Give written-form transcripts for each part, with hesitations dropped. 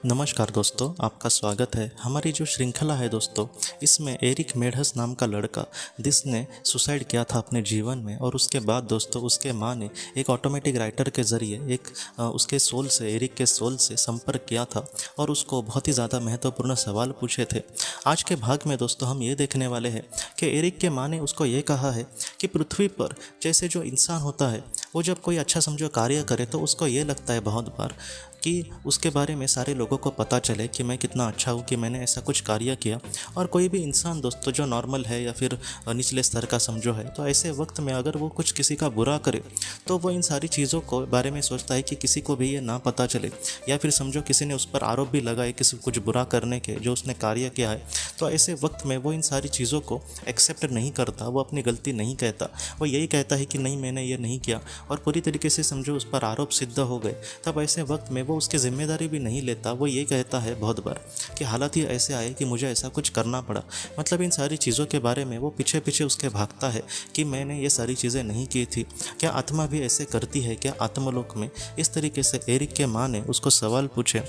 नमस्कार दोस्तों, आपका स्वागत है। हमारी जो श्रृंखला है दोस्तों, इसमें एरिक मेढस नाम का लड़का जिसने सुसाइड किया था अपने जीवन में, और उसके बाद दोस्तों उसके माँ ने एक ऑटोमेटिक राइटर के ज़रिए उसके सोल से, एरिक के सोल से संपर्क किया था और उसको बहुत ही ज़्यादा महत्वपूर्ण सवाल पूछे थे। आज के भाग में दोस्तों हम ये देखने वाले हैं कि एरिक के माँ ने उसको ये कहा है कि पृथ्वी पर जैसे जो इंसान होता है वो जब कोई अच्छा समझो कार्य करे तो उसको ये लगता है बहुत बार कि उसके बारे में सारे लोगों को पता चले कि मैं कितना अच्छा हूँ कि मैंने ऐसा कुछ कार्य किया। और कोई भी इंसान दोस्तों जो नॉर्मल है या फिर निचले स्तर का समझो है, तो ऐसे वक्त में अगर वो कुछ किसी का बुरा करे तो वो इन सारी चीज़ों को बारे में सोचता है कि किसी को भी ये ना पता चले, या फिर समझो किसी ने उस पर आरोप भी लगाए किसी कुछ बुरा करने के जो उसने कार्य किया है, तो ऐसे वक्त में वो इन सारी चीज़ों को एक्सेप्ट नहीं करता, वो अपनी गलती नहीं कहता। वो यही कहता है कि नहीं मैंने ये नहीं किया, और पूरी तरीके से समझो उस पर आरोप सिद्ध हो गए। तब ऐसे वक्त में वो उसकी जिम्मेदारी भी नहीं लेता। वो ये कहता है बहुत बार कि हालात ही ऐसे आए कि मुझे ऐसा कुछ करना पड़ा। मतलब इन सारी चीज़ों के बारे में वो पीछे पीछे उसके भागता है कि मैंने ये सारी चीज़ें नहीं की थी। क्या आत्मा भी ऐसे करती है? क्या आत्मलोक में इस तरीके से एरिक के माँ ने उसको सवाल पूछे,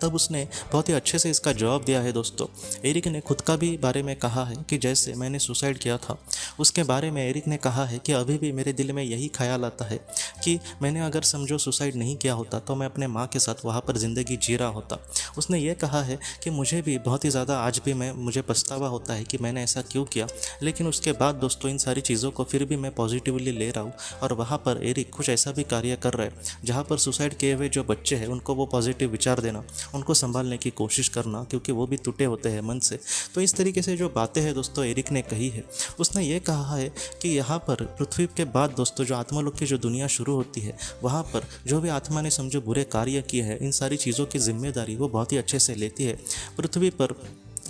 तब उसने बहुत ही अच्छे से इसका जवाब दिया है दोस्तों। एरिक ने खुद का भी बारे में कहा है कि जैसे मैंने सुसाइड किया था उसके बारे में एरिक ने कहा है कि अभी भी मेरे दिल में यही ख्याल आता है कि मैंने अगर समझो सुसाइड नहीं किया होता तो मैं अपने माँ के साथ वहाँ पर ज़िंदगी जी रहा होता। उसने ये कहा है कि मुझे भी बहुत ही ज़्यादा आज भी मुझे पछतावा होता है कि मैंने ऐसा क्यों किया, लेकिन उसके बाद दोस्तों इन सारी चीज़ों को फिर भी मैं पॉजिटिवली ले रहा हूँ। और वहाँ पर एरिक कुछ ऐसा भी कार्य कर रहा है जहाँ पर सुसाइड किए हुए जो बच्चे हैं उनको वो पॉजिटिव विचार देना, उनको संभालने की कोशिश करना, क्योंकि वो भी टूटे होते हैं मन से। तो इस तरीके से जो बातें हैं दोस्तों एरिक ने कही है, उसने ये कहा है कि यहाँ पर पृथ्वी के बाद दोस्तों जो आत्मालोक की जो दुनिया शुरू होती है, वहाँ पर जो भी आत्मा ने समझो बुरे कार्य किए हैं, इन सारी चीज़ों की जिम्मेदारी वो बहुत ही अच्छे से लेती है। पृथ्वी पर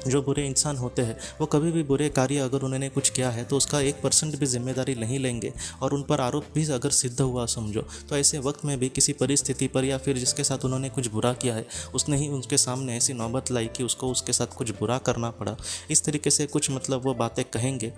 जो बुरे इंसान होते हैं वो कभी भी बुरे कार्य अगर उन्होंने कुछ किया है तो उसका 1% भी जिम्मेदारी नहीं लेंगे, और उन पर आरोप भी अगर सिद्ध हुआ समझो तो ऐसे वक्त में भी किसी परिस्थिति पर या फिर जिसके साथ उन्होंने कुछ बुरा किया है उसने ही उनके सामने ऐसी नौबत लाई कि उसको उसके साथ कुछ बुरा करना पड़ा, इस तरीके से कुछ मतलब वो बातें कहेंगे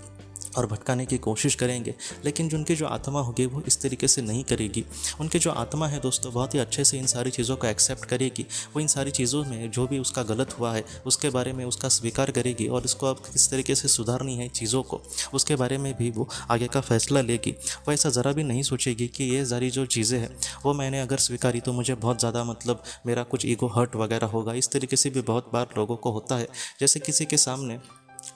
और भटकाने की कोशिश करेंगे। लेकिन जो उनकी जो आत्मा होगी वो इस तरीके से नहीं करेगी। उनकी जो आत्मा है दोस्तों बहुत ही अच्छे से इन सारी चीज़ों को एक्सेप्ट करेगी। वो इन सारी चीज़ों में जो भी उसका गलत हुआ है उसके बारे में उसका स्वीकार करेगी, और उसको अब किस तरीके से सुधारनी है चीज़ों को उसके बारे में भी वो आगे का फैसला लेगी। वो ऐसा ज़रा भी नहीं सोचेगी कि ये सारी जो चीज़ें हैं वो मैंने अगर स्वीकारी तो मुझे बहुत ज़्यादा मतलब मेरा कुछ ईगो हर्ट वगैरह होगा। इस तरीके से भी बहुत बार लोगों को होता है, जैसे किसी के सामने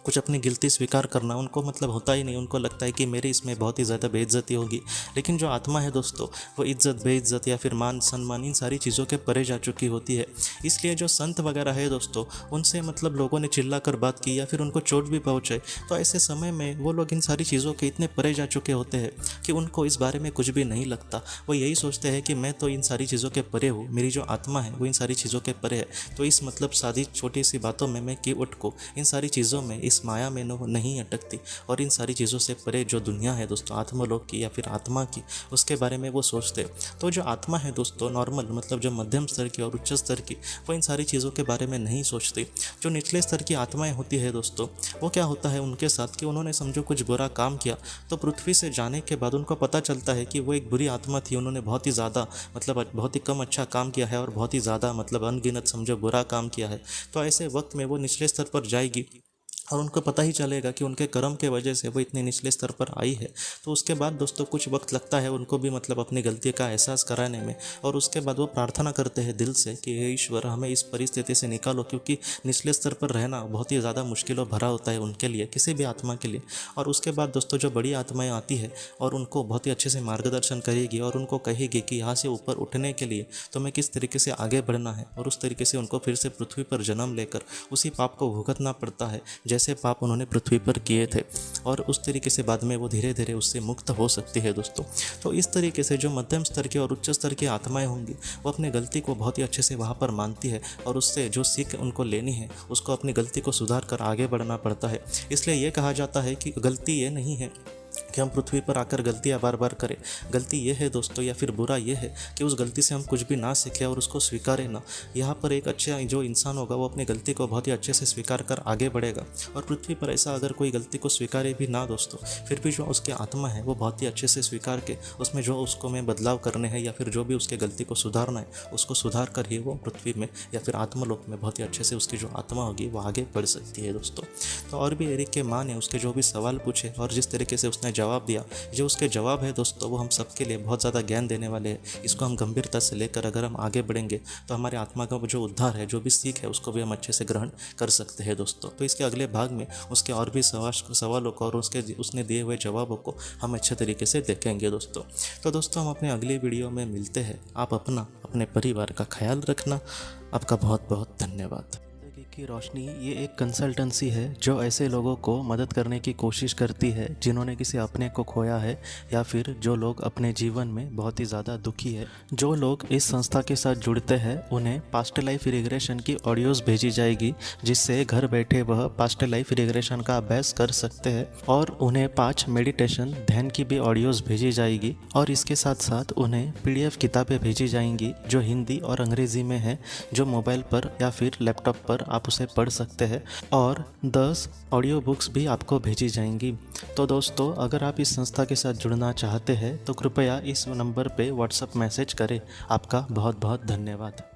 कुछ अपनी गलती स्वीकार करना उनको मतलब होता ही नहीं, उनको लगता है कि मेरी इसमें बहुत ही ज़्यादा बेइज्जती होगी। लेकिन जो आत्मा है दोस्तों वो इज्जत बेइज्जत या फिर मान सम्मान इन सारी चीज़ों के परे जा चुकी होती है। इसलिए जो संत वगैरह है दोस्तों उनसे मतलब लोगों ने चिल्ला कर बात की या फिर उनको चोट भी पहुँचे, तो ऐसे समय में वो लोग इन सारी चीज़ों के इतने परे जा चुके होते हैं कि उनको इस बारे में कुछ भी नहीं लगता। वो यही सोचते हैं कि मैं तो इन सारी चीज़ों के परे हूँ, मेरी जो आत्मा है वो इन सारी चीज़ों के परे है, तो इस मतलब सादी छोटी सी बातों में मैं क्यों अटकूं, इन सारी चीज़ों में इस माया में नहीं अटकती। और इन सारी चीज़ों से परे जो दुनिया है दोस्तों आत्मलोक की या फिर आत्मा की, उसके बारे में वो सोचते। तो जो आत्मा है दोस्तों नॉर्मल मतलब जो मध्यम स्तर की और उच्च स्तर की, वो इन सारी चीज़ों के बारे में नहीं सोचती। जो निचले स्तर की आत्माएं होती है दोस्तों, वो क्या होता है उनके साथ कि उन्होंने समझो कुछ बुरा काम किया तो पृथ्वी से जाने के बाद उनको पता चलता है कि वो एक बुरी आत्मा थी, उन्होंने बहुत ही ज़्यादा मतलब बहुत ही कम अच्छा काम किया है और बहुत ही ज़्यादा मतलब अनगिनत समझो बुरा काम किया है। तो ऐसे वक्त में वो निचले स्तर पर जाएगी और उनको पता ही चलेगा कि उनके कर्म के वजह से वो इतने निचले स्तर पर आई है। तो उसके बाद दोस्तों कुछ वक्त लगता है उनको भी मतलब अपनी गलती का एहसास कराने में, और उसके बाद वो प्रार्थना करते हैं दिल से कि हे ईश्वर हमें इस परिस्थिति से निकालो, क्योंकि निचले स्तर पर रहना बहुत ही ज़्यादा मुश्किलों भरा होता है उनके लिए, किसी भी आत्मा के लिए। और उसके बाद दोस्तों जो बड़ी आत्माएँ आती है और उनको बहुत ही अच्छे से मार्गदर्शन करेगी और उनको कहेगी कि यहाँ से ऊपर उठने के लिए तुम्हें किस तरीके से आगे बढ़ना है, और उस तरीके से उनको फिर से पृथ्वी पर जन्म लेकर उसी पाप को भुगतना पड़ता है जैसे पाप उन्होंने पृथ्वी पर किए थे, और उस तरीके से बाद में वो धीरे धीरे उससे मुक्त हो सकती है दोस्तों। तो इस तरीके से जो मध्यम स्तर की और उच्च स्तर की आत्माएं होंगी वो अपनी गलती को बहुत ही अच्छे से वहाँ पर मानती है, और उससे जो सीख उनको लेनी है उसको अपनी गलती को सुधार कर आगे बढ़ना पड़ता है। इसलिए ये कहा जाता है कि गलती ये नहीं है कि हम पृथ्वी पर आकर गलतियां बार बार करें। गलती ये है दोस्तों, या फिर बुरा ये है कि उस गलती से हम कुछ भी ना सीखें और उसको स्वीकारें ना। यहाँ पर एक अच्छा जो इंसान होगा वो अपनी गलती को बहुत ही अच्छे से स्वीकार कर आगे बढ़ेगा। और पृथ्वी पर ऐसा अगर कोई गलती को स्वीकारे भी ना दोस्तों, फिर भी जो उसकी आत्मा है वो बहुत ही अच्छे से स्वीकार के उसमें जो उसको में बदलाव करने हैं या फिर जो भी उसके गलती को सुधारना है उसको सुधार कर ही वो पृथ्वी में या फिर आत्मलोक में बहुत ही अच्छे से उसकी जो आत्मा होगी वो आगे बढ़ सकती है दोस्तों। तो और भी एरिक के माँ ने उसके जो भी सवाल पूछे और जिस तरीके से उसने जवाब दिया, जो उसके जवाब है दोस्तों वो हम सबके लिए बहुत ज़्यादा ज्ञान देने वाले हैं। इसको हम गंभीरता से लेकर अगर हम आगे बढ़ेंगे तो हमारी आत्मा का जो उद्धार है, जो भी सीख है, उसको भी हम अच्छे से ग्रहण कर सकते हैं दोस्तों। तो इसके अगले भाग में उसके और भी सवालों को और उसने दिए हुए जवाबों को हम अच्छे तरीके से देखेंगे दोस्तों। तो दोस्तों हम अपने अगली वीडियो में मिलते हैं। आप अपने परिवार का ख्याल रखना। आपका बहुत बहुत धन्यवाद। की रोशनी ये एक कंसल्टेंसी है जो ऐसे लोगों को मदद करने की कोशिश करती है जिन्होंने किसी अपने को खोया है या फिर जो लोग अपने जीवन में बहुत ही ज़्यादा दुखी है। जो लोग इस संस्था के साथ जुड़ते हैं उन्हें पास्ट लाइफ रिग्रेशन की ऑडियोज़ भेजी जाएगी, जिससे घर बैठे वह पास्ट लाइफ रिग्रेशन का अभ्यास कर सकते हैं। और उन्हें 5 मेडिटेशन ध्यान की भी ऑडियोज़ भेजी जाएगी। और इसके साथ साथ उन्हें PDF किताबें भेजी जाएंगी जो हिंदी और अंग्रेज़ी में है, जो मोबाइल पर या फिर लैपटॉप पर आप उसे पढ़ सकते हैं। और 10 ऑडियो बुक्स भी आपको भेजी जाएंगी। तो दोस्तों अगर आप इस संस्था के साथ जुड़ना चाहते हैं तो कृपया इस नंबर पे व्हाट्सएप मैसेज करें। आपका बहुत बहुत धन्यवाद।